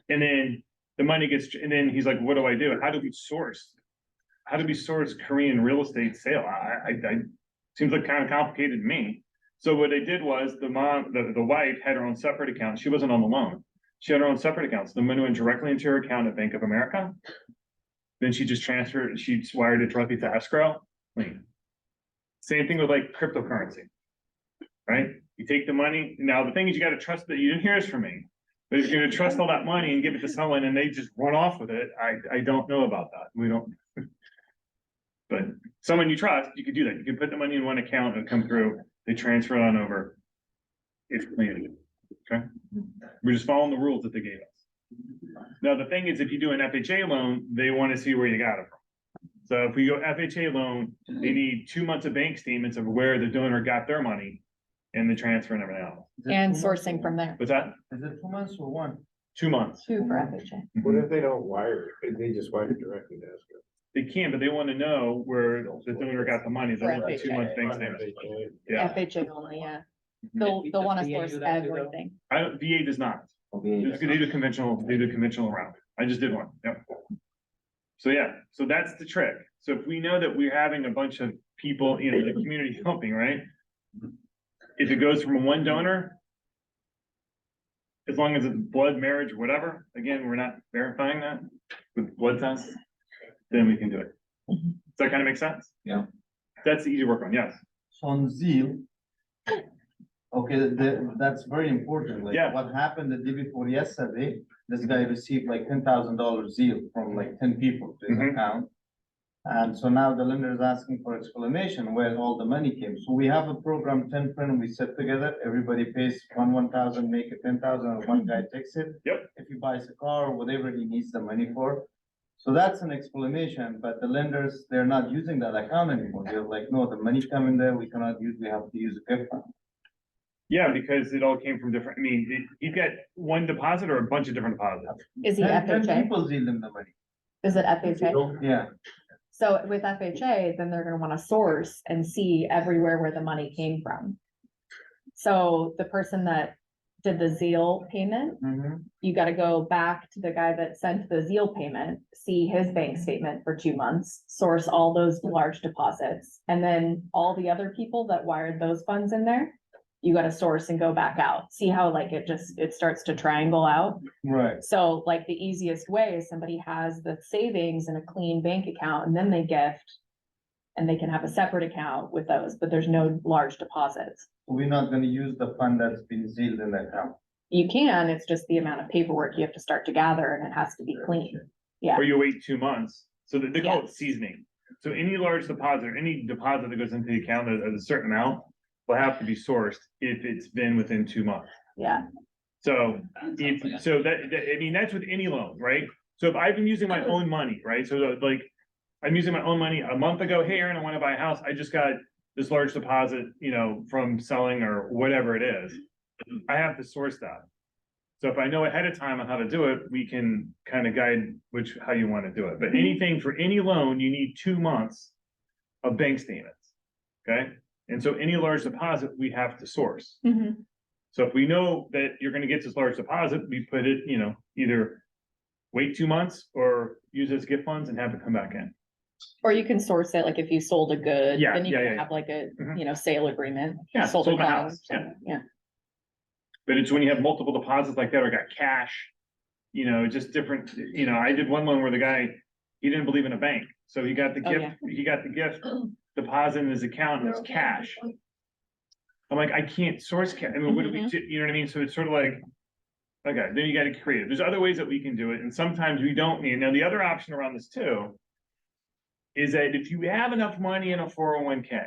Speaker 3: And then the money and then he's like, what do I do? How do we source Korean real estate sale? Seems like kind of complicated to me. So what they did was the wife had her own separate account. She wasn't on the loan. She had her own separate account. So the money went directly into her account at Bank of America. Then she just wired it directly to escrow. Same thing with like cryptocurrency, right? You take the money. Now, the thing is, you got to trust that you didn't hear this from me. But if you're going to trust all that money and give it to someone and they just run off with it, I don't know about that. We don't. But someone you trust, you could do that. You can put the money in one account and come through. They transfer it on over. It's clean. Okay. We're just following the rules that they gave us. Now, the thing is, if you do an FHA loan, they want to see where you got it from. So if we go FHA loan, they need 2 months of bank statements of where the donor got their money and the transfer and everything else.
Speaker 7: Is it
Speaker 2: and
Speaker 7: 2 months
Speaker 2: sourcing
Speaker 7: or
Speaker 2: from there.
Speaker 3: What's that?
Speaker 7: Is it 2 months or 1?
Speaker 3: 2 months.
Speaker 2: 2 for FHA.
Speaker 8: What if they don't wire it? They just wire it directly to escrow?
Speaker 3: They can, but they want to know where the donor got the money. They
Speaker 2: For
Speaker 3: want a
Speaker 2: FHA.
Speaker 3: 2 month bank statement. Yeah.
Speaker 2: FHA only, yeah.
Speaker 3: Mhm.
Speaker 2: They'll want to
Speaker 6: VA
Speaker 2: source
Speaker 6: do that too, though?
Speaker 2: everything.
Speaker 3: VA does not.
Speaker 6: Okay,
Speaker 3: They do conventional route. I just did one. Yep. So yeah, so that's the trick. So if we know that we're having a bunch of people in the community helping, right? If it goes from one donor, as long as it's blood, marriage, whatever, again, we're not verifying that with blood tests, then we can do it. Does that kind of make sense?
Speaker 6: Yeah.
Speaker 3: That's the easy work on, yes.
Speaker 7: So on Zeal. Okay, that's very important. Like
Speaker 3: Yeah.
Speaker 7: what happened the day before yesterday, this guy received like $10,000 Zeal from like 10 people to his
Speaker 3: Mhm.
Speaker 7: account. And so now the lender is asking for explanation where all the money came. So we have a program, 10 friend, we sit together, everybody pays 1,000, make it 10,000, and one guy takes it.
Speaker 3: Yep.
Speaker 7: If he buys a car or whatever he needs the money for. So that's an explanation, but the lenders, they're not using that account anymore. They're like, no, the money coming there, we cannot use, we have to use a gift fund.
Speaker 3: Yeah, because it all came from different, I mean, you've got one deposit or a bunch of different deposits.
Speaker 2: Is he
Speaker 7: 10
Speaker 2: FHA?
Speaker 7: people zeal them the money.
Speaker 2: Is it FHA?
Speaker 7: Yeah,
Speaker 2: So with FHA, then they're gonna wanna source and see everywhere where the money came from. So the person that did the Zeal payment,
Speaker 7: mhm.
Speaker 2: you gotta go back to the guy that sent the Zeal payment, see his bank statement for 2 months, source all those large deposits, and then all the other people that wired those funds in there, you gotta source and go back out. See how like it starts to triangle out?
Speaker 7: Right.
Speaker 2: So like the easiest way is somebody has the savings in a clean bank account and then they gift. And they can have a separate account with those, but there's no large deposits.
Speaker 7: We're not gonna use the fund that's been sealed in the account.
Speaker 2: You can, it's just the amount of paperwork you have to start to gather and it has to be clean. Yeah,
Speaker 3: Or you wait 2 months, so they call it seasoning. So any large deposit, or any deposit that goes into the account at a certain amount will have to be sourced if it's been within 2 months.
Speaker 2: yeah,
Speaker 3: So if, so I mean, that's with any loan, right? So if I've been using my own money, right, so like, I'm using my own money a month ago, hey, Aaron, I wanna buy a house, I just got this large deposit, you know, from selling or whatever it is. I have to source that. So if I know ahead of time on how to do it, we can kind of guide how you wanna do it, but anything for any loan, you need 2 months of bank statements. Okay, and so any large deposit, we have to source.
Speaker 2: mhm.
Speaker 3: So if we know that you're gonna get this large deposit, we put it, you know, either wait 2 months or use it as gift funds and have it come back in.
Speaker 2: Or you can source it, like if you sold a good,
Speaker 3: Yeah,
Speaker 2: then you
Speaker 3: yeah,
Speaker 2: can
Speaker 3: yeah,
Speaker 2: have like a,
Speaker 3: Mhm.
Speaker 2: you know, sale agreement.
Speaker 3: Yeah,
Speaker 2: Sold a
Speaker 3: sold my
Speaker 2: car,
Speaker 3: house, yeah.
Speaker 2: Yeah,
Speaker 3: But it's when you have multiple deposits like that or got cash, you know, just different, you know, I did one loan where the guy, he didn't believe in a bank. So he got the
Speaker 2: Oh,
Speaker 3: gift, he got the gift deposit in his account and it was cash. I'm like, I can't source cash. I mean, what do we do? You know what I mean? So it's sort of like, okay, then you gotta create it. There's other ways that we can do it. And sometimes we don't need, now the other option around this too is that if you have enough money in a 401k,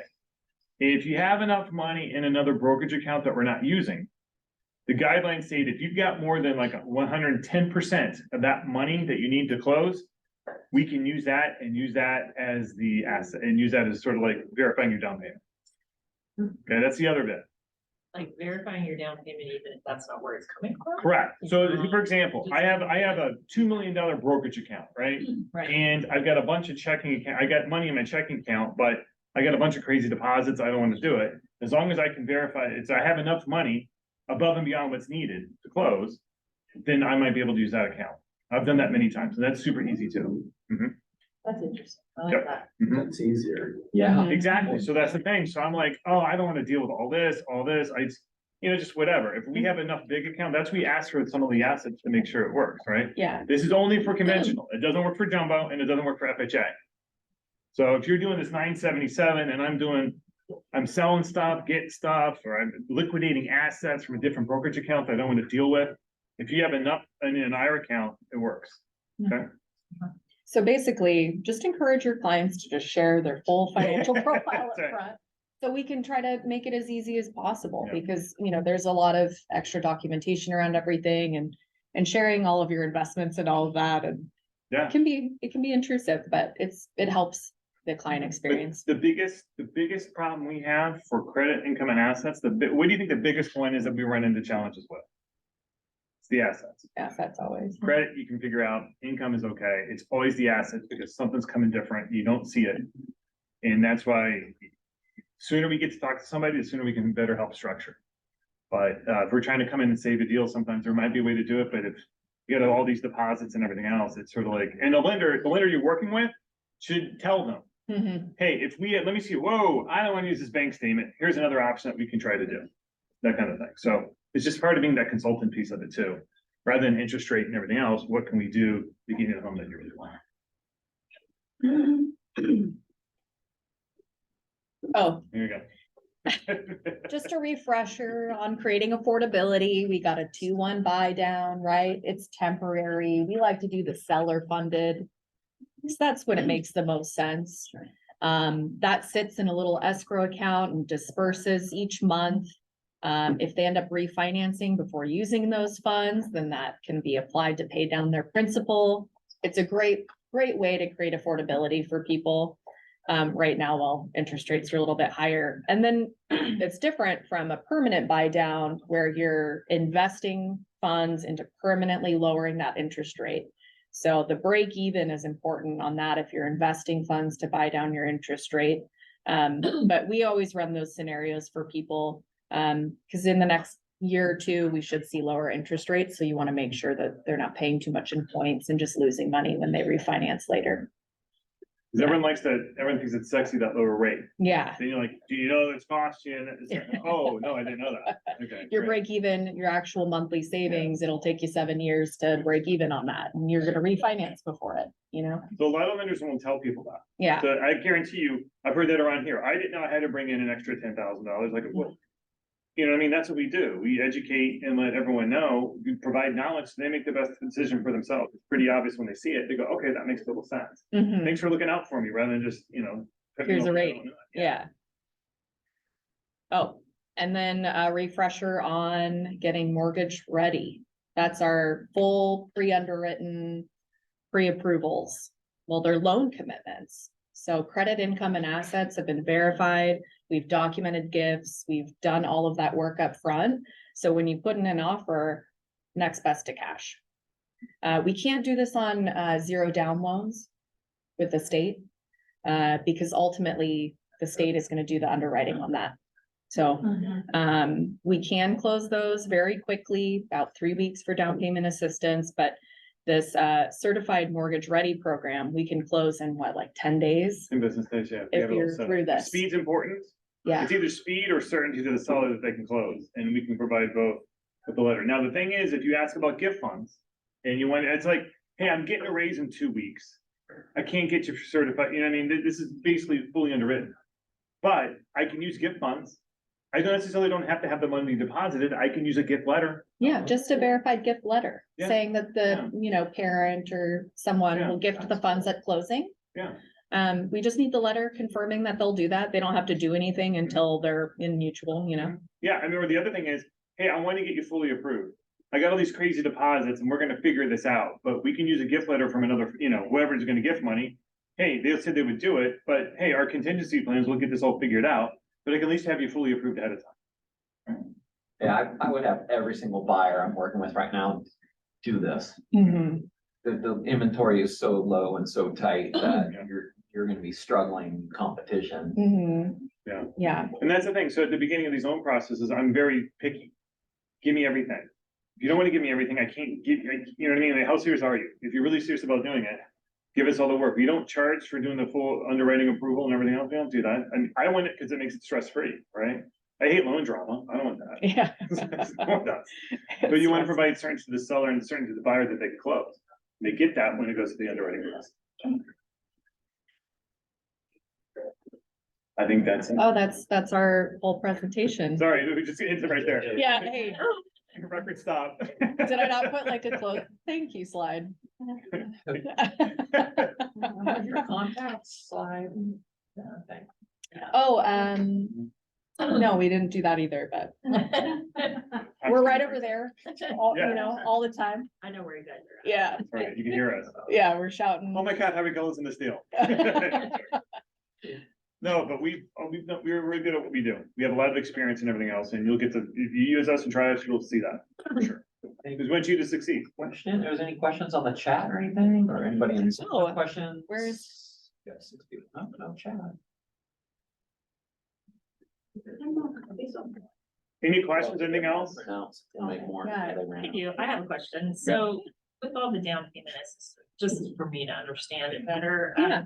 Speaker 3: if you have enough money in another brokerage account that we're not using, the guidelines say that if you've got more than like 110% of that money that you need to close, we can use that and use that as the asset and use that as sort of like verifying your down payment. Okay, that's the other bit.
Speaker 5: Like verifying your down payment, even if that's not where it's coming from.
Speaker 3: Correct. So for example, I have a $2 million brokerage account, right?
Speaker 5: Right.
Speaker 3: And I've got a bunch of checking account, I got money in my checking account, but I got a bunch of crazy deposits. I don't want to do it. As long as I can verify it's, I have enough money above and beyond what's needed to close, then I might be able to use that account. I've done that many times, and that's super easy too.
Speaker 5: That's interesting. I like
Speaker 3: Yep.
Speaker 5: that.
Speaker 8: That's easier.
Speaker 6: Yeah,
Speaker 2: Mhm.
Speaker 3: Exactly. So that's the thing. So I'm like, oh, I don't want to deal with all this. You know, just whatever. If we have enough big account, that's we ask for some of the assets to make sure it works, right?
Speaker 2: yeah,
Speaker 3: This is only for conventional. It doesn't work for jumbo and it doesn't work for FHA. So if you're doing this 977 and I'm selling stuff, getting stuff, or I'm liquidating assets from a different brokerage account that I don't want to deal with. If you have enough in an IRA account, it works. Okay.
Speaker 2: so basically, just encourage your clients to just share their full financial profile up
Speaker 3: That's right.
Speaker 2: front. So we can try to make it as easy as possible,
Speaker 3: Yeah.
Speaker 2: because, you know, there's a lot of extra documentation around everything and sharing all of your investments and all of that, and
Speaker 3: Yeah.
Speaker 2: it can be intrusive, but it helps the client experience.
Speaker 3: The biggest problem we have for credit, income and assets, what do you think the biggest one is that we run into challenges with? It's the assets.
Speaker 2: Assets always.
Speaker 3: Credit, you can figure out, income is okay. It's always the assets because something's coming different. You don't see it. And that's why sooner we get to talk to somebody, the sooner we can better help structure. But if we're trying to come in and save a deal, sometimes there might be a way to do it, but if you got all these deposits and everything else, it's sort of like, and the lender you're working with should tell them,
Speaker 2: Mhm.
Speaker 3: hey, let me see, whoa, I don't want to use this bank statement. Here's another option that we can try to do. That kind of thing. So it's just part of being that consultant piece of it too. Rather than interest rate and everything else, what can we do to get you the home that you really want?
Speaker 2: Oh,
Speaker 3: Here you go.
Speaker 2: just a refresher on creating affordability. We got a 2-1 buy down, right? It's temporary. We like to do the seller funded. So that's when it makes the most sense. That sits in a little escrow account and disperses each month. If they end up refinancing before using those funds, then that can be applied to pay down their principal. It's a great great way to create affordability for people. Right now, while interest rates are a little bit higher. And then it's different from a permanent buy down where you're investing funds into permanently lowering that interest rate. So the break even is important on that if you're investing funds to buy down your interest rate. But we always run those scenarios for people, because in the next year or two, we should see lower interest rates. So you want to make sure that they're not paying too much in points and just losing money when they refinance later.
Speaker 3: 'Cause everyone thinks it's sexy, that lower rate.
Speaker 2: Yeah.
Speaker 3: Then you're like, do you know it's cost you? And it's like, oh, no, I didn't know that. Okay.
Speaker 2: Your
Speaker 3: great.
Speaker 2: break even, your actual monthly savings, it'll take you 7 years to break even on that, and you're gonna refinance before it, you know?
Speaker 3: So a lot of lenders won't tell people that.
Speaker 2: Yeah,
Speaker 3: So I guarantee you, I've heard that around here. I didn't know I had to bring in an extra $10,000, like, well, you know what I mean? That's what we do. We educate and let everyone know, we provide knowledge, so they make the best decision for themselves. It's pretty obvious when they see it. They go, okay, that makes total sense.
Speaker 2: mhm,
Speaker 3: Thanks for looking out for me, rather than just, you know. put me
Speaker 2: Here's a
Speaker 3: over, I
Speaker 2: rate.
Speaker 3: don't know.
Speaker 2: yeah. Oh, and then a refresher on getting mortgage ready. That's our full pre-underwritten pre-approvals. Well, they're loan commitments. So credit, income, and assets have been verified. We've documented gifts. We've done all of that work up front. So when you put in an offer, next best to cash. We can't do this on zero down loans with the state, because ultimately the state is going to do the underwriting on that. So we can close those very quickly, about 3 weeks for down payment assistance, but this certified mortgage ready program, we can close in what, like 10 days?
Speaker 3: In business days, yeah. we
Speaker 2: If
Speaker 3: have it all
Speaker 2: you're
Speaker 3: set up.
Speaker 2: through this.
Speaker 3: Speed's important.
Speaker 2: Yeah,
Speaker 3: It's either speed or certainty to the seller that they can close, and we can provide both with the letter. Now, the thing is, if you ask about gift funds, and you want, it's like, hey, I'm getting a raise in 2 weeks. I can't get you certified, you know what I mean? This is basically fully underwritten. But I can use gift funds. I don't necessarily don't have to have the money deposited. I can use a gift letter.
Speaker 2: yeah, just a verified gift letter
Speaker 3: Yeah,
Speaker 2: saying that the, parent or someone
Speaker 3: Yeah.
Speaker 2: will gift the funds at closing.
Speaker 3: Yeah.
Speaker 2: We just need the letter confirming that they'll do that. They don't have to do anything until they're in mutual, you know?
Speaker 3: Yeah, I mean, or the other thing is, hey, I want to get you fully approved. I got all these crazy deposits and we're gonna figure this out, but we can use a gift letter from another, whoever's gonna gift money. Hey, they said they would do it, but hey, our contingency plans, we'll get this all figured out, but I can at least have you fully approved ahead of time.
Speaker 6: Yeah, I would have every single buyer I'm working with right now do this. The inventory is so low and so tight that you're gonna be struggling competition.
Speaker 3: Yeah.
Speaker 2: Yeah,
Speaker 3: And that's the thing, so at the beginning of these loan processes, I'm very picky. Give me everything. If you don't want to give me everything, I can't give, you know what I mean? Like, how serious are you? If you're really serious about doing it, give us all the work. We don't charge for doing the full underwriting approval and everything else. We don't do that. I mean, I want it because it makes it stress-free, right? I hate loan drama. I don't want that.
Speaker 2: yeah.
Speaker 3: No one does. But you want to provide certainty to the seller and certainty to the buyer that they can close. They get that when it goes to the underwriting process. I think that's it.
Speaker 2: Oh, that's our whole presentation.
Speaker 3: Sorry, we just hit it right there.
Speaker 2: Yeah, hey,
Speaker 3: Record stop.
Speaker 2: did I not put like a close, thank you slide?
Speaker 6: Your contacts slide. Yeah, thanks.
Speaker 2: Oh, no, we didn't do that either, but we're right over there, all the time.
Speaker 5: I know where you guys are at.
Speaker 2: Yeah,
Speaker 3: Right, you can hear us.
Speaker 2: yeah, we're shouting.
Speaker 3: Oh my God, how we goes in this deal? No, but we're really good at what we do. We have a lot of experience and everything else, and you'll get to, if you use us and try us, you'll see that, for sure. Because we want you to succeed.
Speaker 6: Question, there's any questions on the chat or anything, or anybody in the
Speaker 2: No.
Speaker 6: questions?
Speaker 2: Where's-
Speaker 6: Got 6 people. No chat.
Speaker 3: Any questions, anything else?
Speaker 6: Pronounce, we'll make more.
Speaker 2: Yeah.
Speaker 6: other
Speaker 5: I
Speaker 6: round.
Speaker 5: do, I have a question. So with all the down payment assistance, just for me to understand it better.
Speaker 2: Yeah.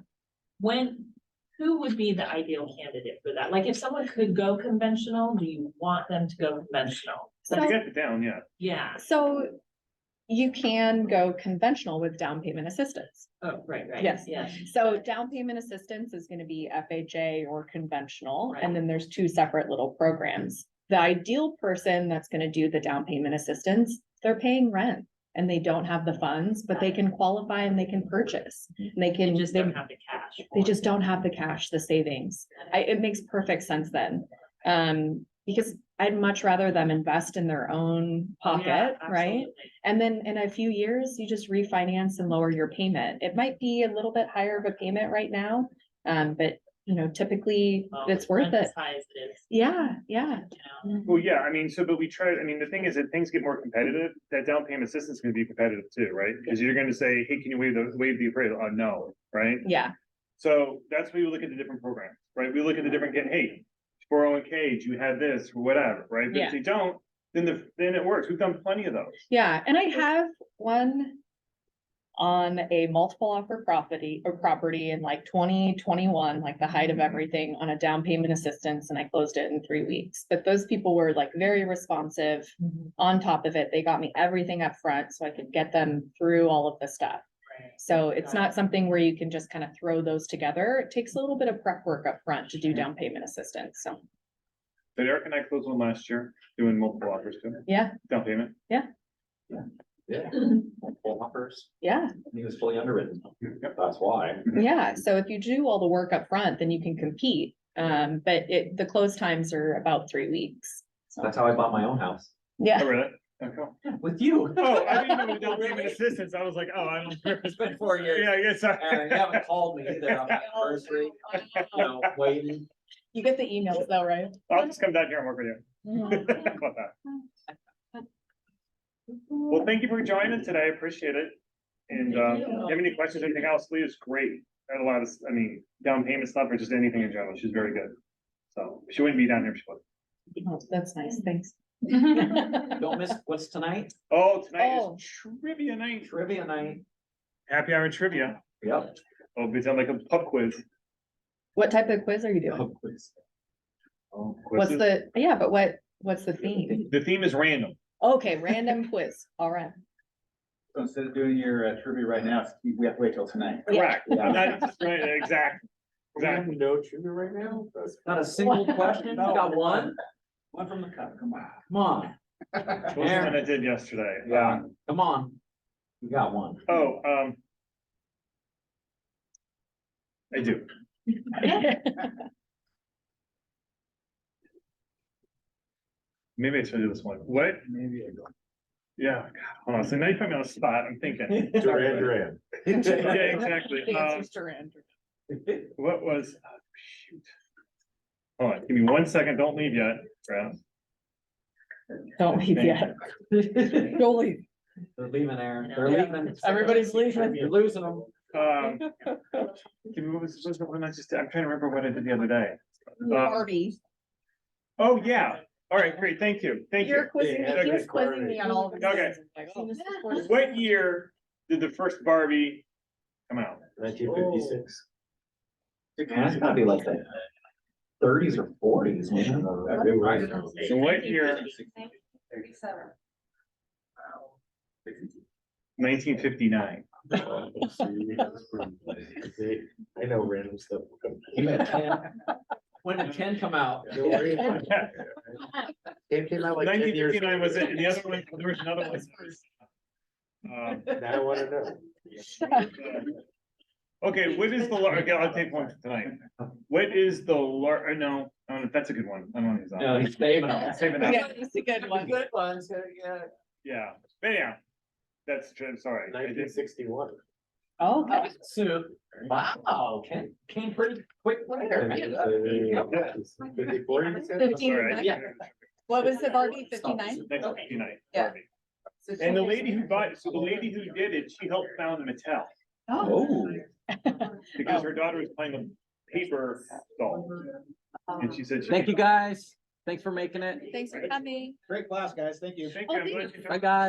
Speaker 5: Who would be the ideal candidate for that? Like if someone could go conventional, do you want them to go conventional?
Speaker 3: If you
Speaker 2: So,
Speaker 3: get it down, yeah.
Speaker 5: Yeah,
Speaker 2: so you can go conventional with down payment assistance.
Speaker 5: oh, right,
Speaker 2: Yes.
Speaker 5: yeah.
Speaker 2: So down payment assistance is gonna be FHA or conventional,
Speaker 5: Right.
Speaker 2: and then there's 2 separate little programs. The ideal person that's gonna do the down payment assistance, they're paying rent and they don't have the funds, but they can qualify and they can purchase. And they
Speaker 5: You
Speaker 2: can,
Speaker 5: just
Speaker 2: they,
Speaker 5: don't have the cash.
Speaker 2: they just don't have the cash, the savings. It makes perfect sense then. Because I'd much rather them invest in their own
Speaker 5: Oh, yeah,
Speaker 2: pocket, right?
Speaker 5: absolutely.
Speaker 2: And then in a few years, you just refinance and lower your payment. It might be a little bit higher of a payment right now. But typically
Speaker 5: Well,
Speaker 2: it's
Speaker 5: with
Speaker 2: worth
Speaker 5: rent
Speaker 2: it.
Speaker 5: as high as it is,
Speaker 2: Yeah.
Speaker 5: you know.
Speaker 3: Well, yeah, I mean, but we try, I mean, the thing is that things get more competitive, that down payment assistance is gonna be competitive too, right? Because you're gonna say, hey, can you waive the appraisal? No, right?
Speaker 2: Yeah,
Speaker 3: So that's why we look at the different programs, right? We look at the different, hey, 401k, do you have this, or whatever, right? But
Speaker 2: Yeah.
Speaker 3: if they don't, then it works. We've done plenty of those.
Speaker 2: yeah. And I have one on a multiple offer property in like 2021, like the height of everything, on a down payment assistance, and I closed it in 3 weeks. But those people were like very responsive. On top of it, they got me everything up front so I could get them through all of the stuff.
Speaker 5: Right.
Speaker 2: So it's not something where you can just kind of throw those together. It takes a little bit of prep work up front to do down payment assistance, so,
Speaker 3: But Eric and I closed one last year, doing multiple offers too,
Speaker 2: yeah,
Speaker 3: down payment.
Speaker 6: Yeah. Full offers.
Speaker 2: yeah.
Speaker 6: He was fully underwritten.
Speaker 3: Yep.
Speaker 6: That's why.
Speaker 2: Yeah, so if you do all the work up front, then you can compete. But the close times are about 3 weeks. So,
Speaker 6: That's how I bought my own house.
Speaker 3: Oh,
Speaker 2: yeah,
Speaker 3: really? Okay.
Speaker 6: With you.
Speaker 3: Oh, I didn't know the down payment assistance. I was like, oh, I don't.
Speaker 6: It's been 4 years.
Speaker 3: Yeah, I guess.
Speaker 6: And you haven't called me either on my anniversary, waiting.
Speaker 2: you get the emails though, right?
Speaker 3: I'll just come down here and work with you.
Speaker 2: Mhm.
Speaker 3: How about that? Well, thank you for joining today. I appreciate it. And, if you have any questions, or anything else, Leah's great. I had a lot of, I mean, down payment stuff or just anything in general. She's very good. So she wouldn't be down here if she wasn't.
Speaker 2: Oh, that's nice, thanks.
Speaker 6: Don't miss what's tonight,
Speaker 3: Oh, tonight
Speaker 2: Oh.
Speaker 3: is trivia night.
Speaker 6: trivia night.
Speaker 3: Happy hour trivia.
Speaker 6: Yep.
Speaker 3: Oh, it's like a pub quiz.
Speaker 2: What type of quiz are you doing?
Speaker 6: Oh, please.
Speaker 3: Oh,
Speaker 2: What's
Speaker 3: quizzes.
Speaker 2: yeah, but what's the theme?
Speaker 3: The theme is random.
Speaker 2: Okay, random quiz, all right.
Speaker 8: So instead of doing your trivia right now, we have to wait till tonight.
Speaker 3: Correct.
Speaker 6: Yeah.
Speaker 3: That's right, exactly. Exactly.
Speaker 8: No trivia right now?
Speaker 6: Not a single question, you got one?
Speaker 8: One from the cup, come on.
Speaker 6: Come on,
Speaker 3: What's the one I did yesterday?
Speaker 6: yeah, come on. You got one.
Speaker 3: Oh, I do. Maybe I should do this one. What?
Speaker 8: Maybe I go.
Speaker 3: Yeah, God, hold on. So now you put me on the spot. I'm thinking.
Speaker 8: Duran.
Speaker 3: Yeah, exactly.
Speaker 2: Answers to random.
Speaker 3: What was, oh, shoot. Hold on, give me 1 second. Don't leave yet, Brad.
Speaker 2: Don't leave yet. Don't leave.
Speaker 6: They're leaving, Aaron, they're
Speaker 2: Yeah.
Speaker 6: leaving.
Speaker 2: Everybody's leaving.
Speaker 6: You're losing them.
Speaker 3: Give me, what was the one I just, I'm trying to remember what I did the other day.
Speaker 2: Barbie.
Speaker 3: Oh, yeah. All right, great. Thank you. Thank you.
Speaker 2: You're quizzing me,
Speaker 3: Okay.
Speaker 2: he was quizzing me on all of these.
Speaker 3: Okay.
Speaker 2: things. Like, oh, this is for-
Speaker 3: What year did the first Barbie come out?
Speaker 8: 1956.
Speaker 6: That's gotta be like the 30s or 40s, man.
Speaker 3: So what year? 1959.
Speaker 8: I know random stuff.
Speaker 6: When did 10 come out?
Speaker 8: It came out like 10 years.
Speaker 3: 1959 was it, and the other one, there was another one.
Speaker 8: Now I wanna know.
Speaker 3: Okay, what is the, okay, I'll take one for tonight. What is the no, that's a good one. I don't want to use that.
Speaker 6: No, he's saving them.
Speaker 3: Saving that.
Speaker 2: Yeah, it's a good one.
Speaker 6: Good ones, yeah.
Speaker 3: Yeah, but yeah, that's true, I'm sorry. I did-
Speaker 8: 1961.
Speaker 2: Oh, okay.
Speaker 6: So, wow, came pretty quick later.
Speaker 3: Sorry,
Speaker 6: Yeah.
Speaker 2: What was the Barbie, 59?
Speaker 3: 1959.
Speaker 2: Yeah.
Speaker 3: Barbie. And the lady who did it, she helped found Mattel,
Speaker 6: Oh.
Speaker 3: because her daughter was playing a paper doll. And she said.
Speaker 1: Thank you, guys. Thanks for making it.
Speaker 2: Thanks for coming.
Speaker 8: Great class, guys. Thank you.
Speaker 3: Thank you. I'm glad you-
Speaker 1: Bye, guys.